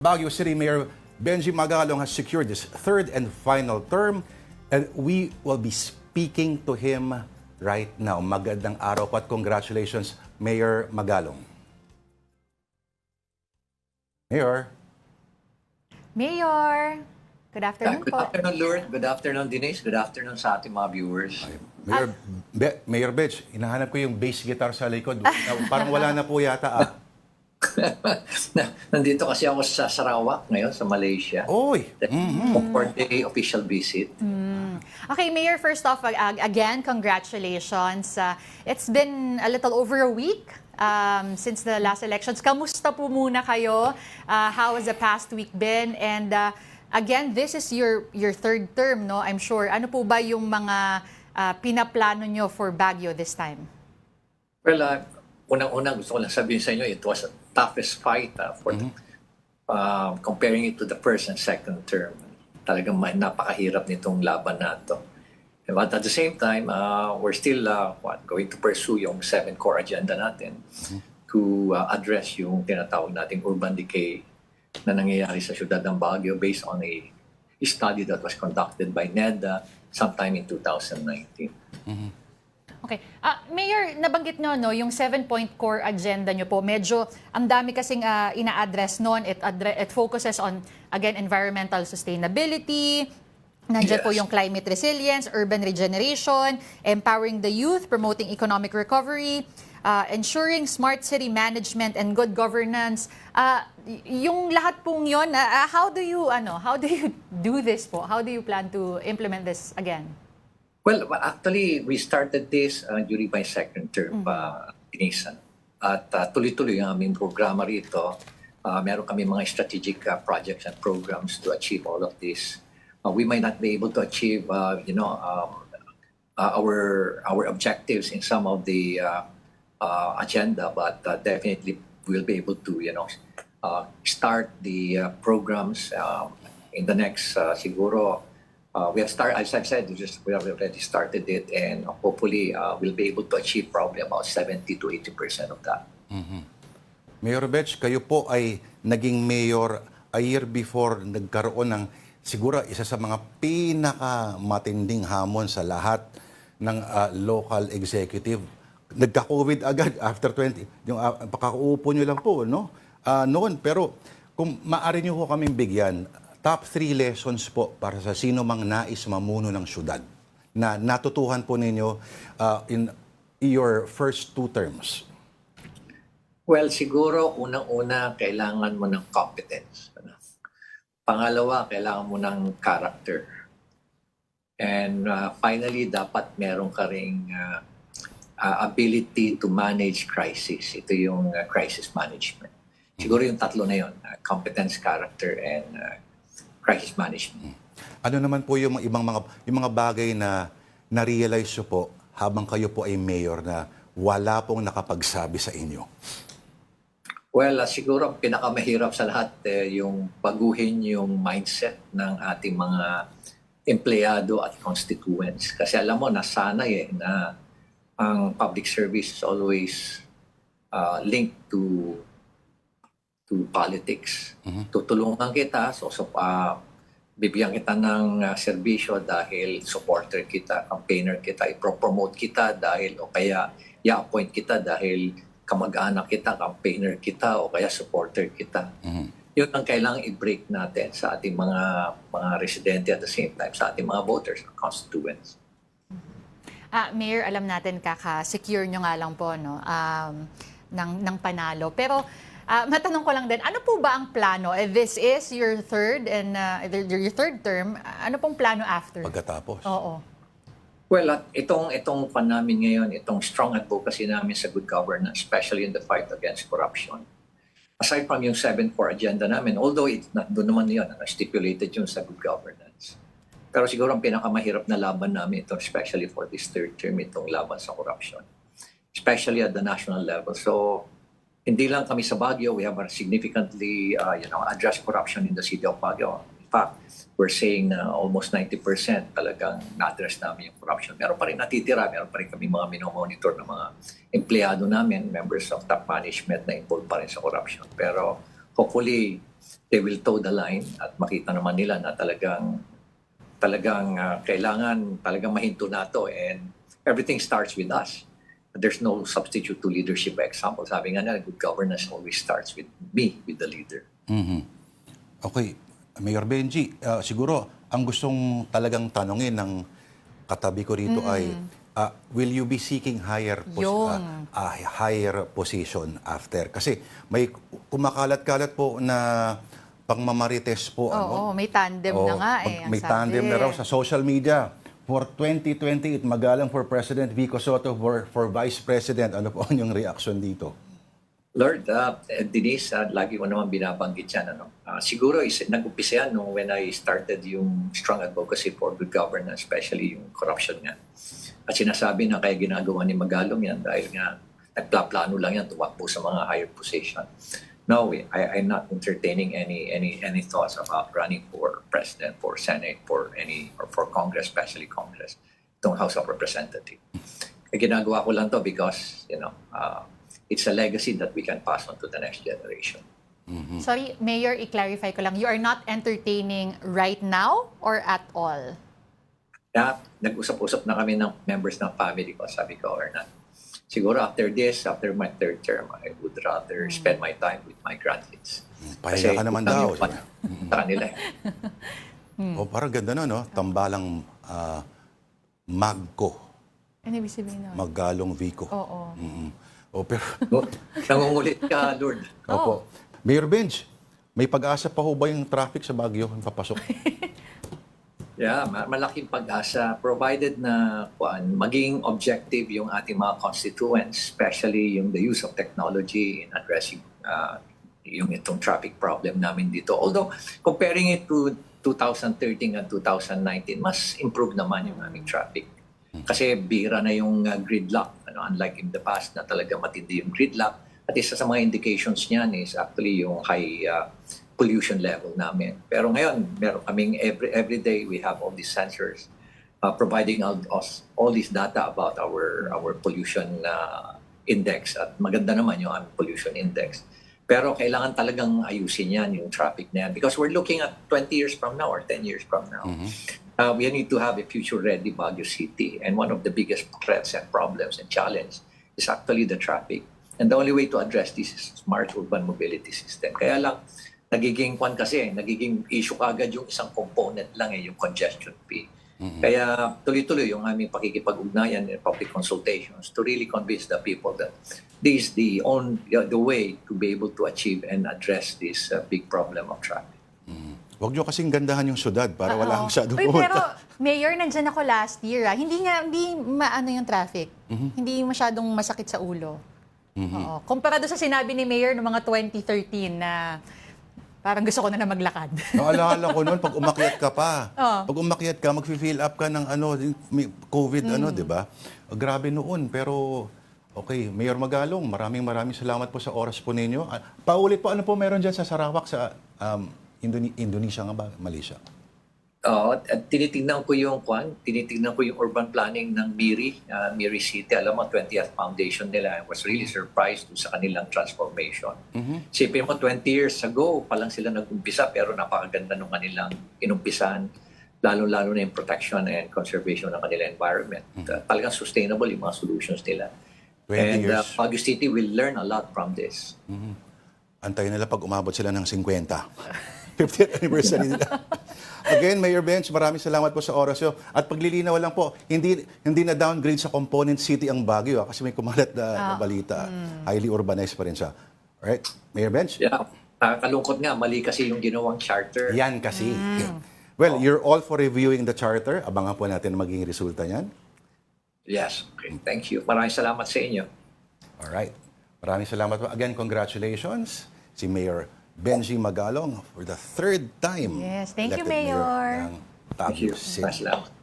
Baguio City Mayor Benji Magalong has secured his third and final term, and we will be speaking to him right now. Magandang araw po at congratulations, Mayor Magalong. Mayor. Mayor, good afternoon Good po. afternoon, Lourdes. Good afternoon, Denise. Good afternoon sa ating mga viewers. Mayor Betch, hinahanap ko yung bass guitar sa likod. Parang wala na po yata. Nandito kasi ako sa Sarawak ngayon, sa Malaysia. Oy! For the official visit. Okay, Mayor, first off, again, congratulations. It's been a little over a week since the last elections. Kamusta po muna kayo? How has the past week been? And again, this is your third term, no? I'm sure. Ano po ba yung mga pinaplano nyo for Baguio this time? Well, unang-una gusto ko lang sabihin sa inyo, it was a toughest fight comparing it to the first and second term. Talagang napakahirap nitong laban na ito. But at the same time, we're still going to pursue yung 7 core agenda natin to address yung tinatawag nating urban decay na nangyayari sa syudad ng Baguio based on a study that was conducted by NEDA sometime in 2019. Okay. Mayor, nabanggit nyo, no, yung 7-point core agenda nyo po, medyo ang dami kasing ina-address noon. It focuses on, again, environmental sustainability, nandiyan po yung climate resilience, urban regeneration, empowering the youth, promoting economic recovery, ensuring smart city management and good governance. Yung lahat pong yun, how do you do this po? How do you plan to implement this again? Well, actually, we started this during my second term, Denise. At tuloy-tuloy ang aming programa rito. Meron kami mga strategic projects and programs to achieve all of this. We might not be able to achieve, our objectives in some of the agenda, but definitely we'll be able to, start the programs in the next siguro. We have started, as I've said, we have already started it, and hopefully we'll be able to achieve probably about 70 to 80% of that. Mayor Betch, kayo po ay naging mayor a year before nagkaroon ng siguro isa sa mga pinakamatinding hamon sa lahat ng local executive. Nagka-COVID agad after 20. Yung pakauupo nyo lang po, no? Noon. Pero kung maaari nyo po kaming bigyan, top 3 lessons po para sa sino mang nais mamuno ng syudad na natutuhan po ninyo in your first 2 terms. Well, siguro unang-una kailangan mo ng competence. Pangalawa, kailangan mo ng character. And finally, dapat meron ka ring ability to manage crisis. Ito yung crisis management. Siguro yung tatlo na yun, competence, character, and crisis management. Ano naman po yung mga bagay na na-realize nyo po habang kayo po ay mayor na wala pong nakapagsabi sa inyo? Well, siguro ang pinakamahirap sa lahat yung baguhin yung mindset ng ating mga empleyado at constituents. Kasi alam mo, nasanay na ang public service is always linked to politics. Tutulungan kita, bibigyan kita ng serbisyo dahil supporter kita, campaigner kita, ipropromote kita dahil o kaya i-appoint kita dahil kamag-anak kita, campaigner kita o kaya supporter kita. Yun ang kailangang i-break natin sa ating mga residente at the same time sa ating mga voters, constituents. Mayor, alam natin kaka-secure nyo nga lang po, no, ng panalo. Pero matanong ko lang din, ano po ba ang plano? This is your third term. Ano pong plano after? Pagkatapos? Oo. Well, itong pan namin ngayon, itong strong advocacy namin sa good governance, especially in the fight against corruption. Aside from yung 7 core agenda namin, although doon naman yun, stipulated yun sa good governance. Pero siguro ang pinakamahirap na laban namin ito, especially for this third term, itong laban sa corruption. Especially at the national level. So, hindi lang kami sa Baguio, we have significantly addressed corruption in the city of Baguio. In fact, we're saying na almost 90% talagang na-address namin yung corruption. Meron pa rin natitira, meron pa rin kami mga minomonitor ng mga empleyado namin, members of top management na involved pa rin sa corruption. Pero hopefully, they will toe the line at makita naman nila na talagang kailangan talagang mahinto na to, and everything starts with us. There's no substitute to leadership by example. Sabi nga na, good governance always starts with me, with the leader. Okay, Mayor Benji, siguro ang gustong talagang tanongin ng katabi ko rito ay, will you be seeking higher position after? Kasi may kumakalat-kalat po na pangmamarites po. Oo, may tandem na nga eh. ang May sabi. tandem na raw sa social media. For 2028, Magalang for President, Vico Soto for Vice President. Ano po ang inyong reaction dito? Lord, Denise, lagi mo naman binabanggit yan. Siguro nag-umpisa yan when I started yung strong advocacy for good governance, especially yung corruption nga. At sinasabi na kaya ginagawa ni Magalong yan dahil nga nagplaplano lang yan tumakbo sa mga higher position. No, I'm not entertaining any thoughts about running for president, for Senate, or for Congress, especially Congress, itong House of Representatives. Ginagawa ko lang to because, it's a legacy that we can pass on to the next generation. Sorry, Mayor, i-clarify ko lang. You are not entertaining right now or at all? Kaya nag-usap-usap na kami ng members ng family ko, sabi ko, Hernan. Siguro after my third term, I would rather spend my time with my grandkids. Pahinga ka naman daw. Sa kanila. O parang ganda no? Tambalang Magco. Ano ibig sabihin nun? Magalong Vico. Oo. O pero, Nangungulit ka, Lord. opo. Mayor Benj, may pag-asa pa ho ba yung traffic sa Baguio yung papasok? Yeah, malaking pag-asa provided na maging objective yung ating mga constituents, especially yung the use of technology in addressing yung itong traffic problem namin dito. Although, comparing it to 2013 and 2019, mas improved naman yung aming traffic. Kasi bira na yung gridlock. Unlike in the past na talaga matindi yung gridlock. At isa sa mga indications niyan is actually yung high pollution level namin. Pero ngayon, meron kaming every day we have all these sensors providing us all this data about our pollution index. At maganda naman yung aming pollution index. Pero kailangan talagang ayusin yan, yung traffic na yan. Because we're looking at 20 years from now or 10 years from now. We need to have a future-ready Baguio City. And one of the biggest threats and problems and challenge is actually the traffic. And the only way to address this is smart urban mobility system. Kaya lang, nagiging issue kagad yung isang component lang yung congestion fee. Kaya tuloy-tuloy yung aming pakikipag-ugnayan in public consultations to really convince the people that this is the way to be able to achieve and address this big problem of traffic. Huwag nyo kasing gandahan yung syudad para wala masyadong Uy, pero pumunta. Mayor, nandyan ako last year. Hindi maano yung traffic. Hindi masyadong masakit sa ulo. Oo. Kumpara doon sa sinabi ni Mayor noong mga 2013 na parang gusto ko na maglakad. Naalala ko noon, pag umakyat ka pa. Pag umakyat ka, mag-fill up ka ng may COVID, di ba? Grabe noon, pero okay, Mayor Magalong, maraming salamat po sa oras po ninyo. Paulit po, ano po meron dyan sa Sarawak, sa Indonesia nga ba? Malaysia? At tinitingnan ko yung urban planning ng Miri City. Alam mo, 20th foundation nila. I was really surprised sa kanilang transformation. Sipin mo, 20 years ago pa lang sila nag-umpisa pero napakaganda nung kanilang inumpisan. Lalo-lalo na yung protection and conservation ng kanilang environment. Talagang sustainable yung mga solutions nila. 20 years. Baguio City will learn a lot from this. Antayin nila pag umabot sila ng 50. 50th anniversary nila. Again, Mayor Benj, maraming salamat po sa oras nyo. At paglilinaw lang po, hindi na downgrade sa component city ang Baguio kasi may kumalat na balita. Highly urbanized pa rin siya. Alright, Mayor Benj? Yeah. Kalungkot nga, mali kasi yung ginawang charter. Yan kasi. Well, you're all for reviewing the charter. Abangan po natin ang magiging resulta niyan. Yes. Okay. Thank you. Maraming salamat sa inyo. Alright. Maraming salamat po. Again, congratulations si Mayor Benji Magalong for the third time. Yes, thank you, elected mayor Mayor. ng Thank you. Baguio City. Salamat.